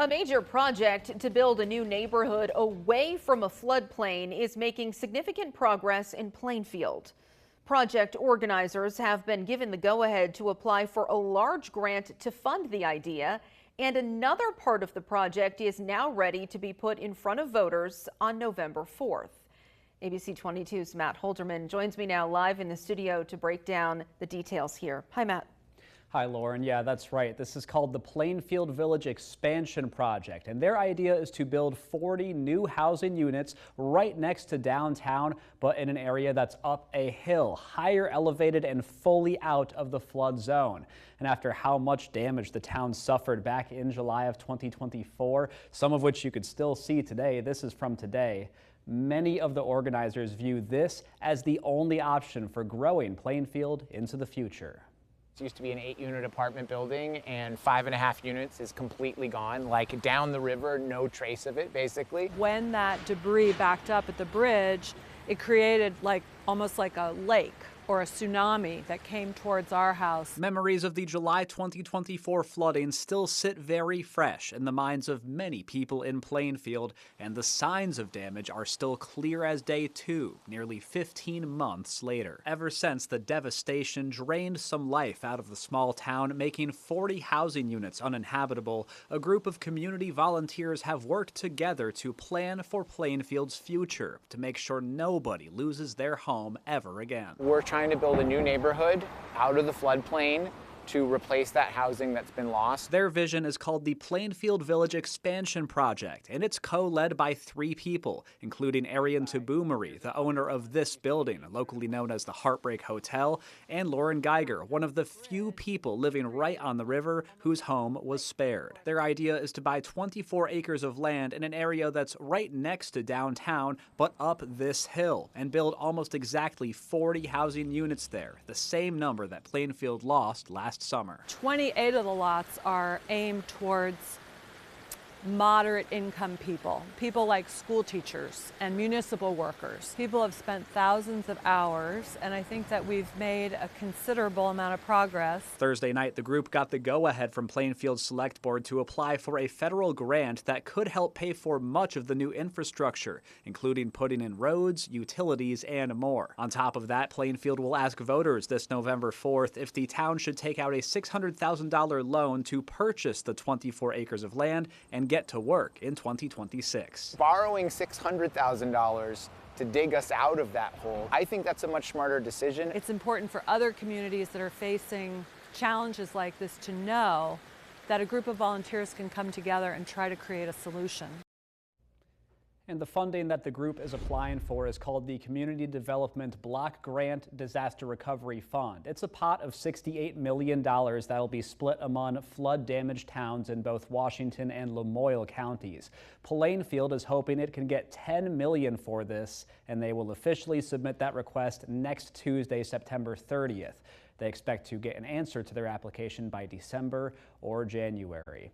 A major project to build a new neighborhood away from a floodplain is making significant progress in Plainfield. Project organizers have been given the go-ahead to apply for a large grant to fund the idea, and another part of the project is now ready to be put in front of voters on November 4th. ABC 22's Matt Holderman joins me now live in the studio to break down the details here. Hi, Matt. Hi, Lauren. Yeah, that's right. This is called the Plainfield Village Expansion Project, and their idea is to build 40 new housing units right next to downtown, but in an area that's up a hill, higher elevated and fully out of the flood zone. And after how much damage the town suffered back in July of 2024, some of which you could still see today, this is from today, many of the organizers view this as the only option for growing Plainfield into the future. It used to be an 8-unit apartment building, and 5.5 units is completely gone. Like down the river, no trace of it, basically. When that debris backed up at the bridge, it created almost like a lake or a tsunami that came towards our house. Memories of the July 2024 flooding still sit very fresh in the minds of many people in Plainfield, and the signs of damage are still clear as day too, nearly 15 months later. Ever since the devastation drained some life out of the small town, making 40 housing units uninhabitable, a group of community volunteers have worked together to plan for Plainfield's future, to make sure nobody loses their home ever again. We're trying to build a new neighborhood out of the floodplain to replace that housing that's been lost. Their vision is called the Plainfield Village Expansion Project, and it's co-led by 3 people, including Arian Tabumari, the owner of this building, locally known as the Heartbreak Hotel, and Lauren Geiger, one of the few people living right on the river whose home was spared. Their idea is to buy 24 acres of land in an area that's right next to downtown, but up this hill, and build almost exactly 40 housing units there, the same number that Plainfield lost last summer. 28 of the lots are aimed towards moderate income people like school teachers and municipal workers. People have spent thousands of hours, and I think that we've made a considerable amount of progress. Thursday night, the group got the go-ahead from Plainfield's Select Board to apply for a federal grant that could help pay for much of the new infrastructure, including putting in roads, utilities, and more. On top of that, Plainfield will ask voters this November 4th if the town should take out a $600,000 loan to purchase the 24 acres of land and get to work in 2026. Borrowing $600,000 to dig us out of that hole, I think that's a much smarter decision. It's important for other communities that are facing challenges like this to know that a group of volunteers can come together and try to create a solution. And the funding that the group is applying for is called the Community Development Block Grant Disaster Recovery Fund. It's a pot of $68 million that'll be split among flood-damaged towns in both Washington and Lamoille counties. Plainfield is hoping it can get $10 million for this, and they will officially submit that request next Tuesday, September 30th. They expect to get an answer to their application by December or January.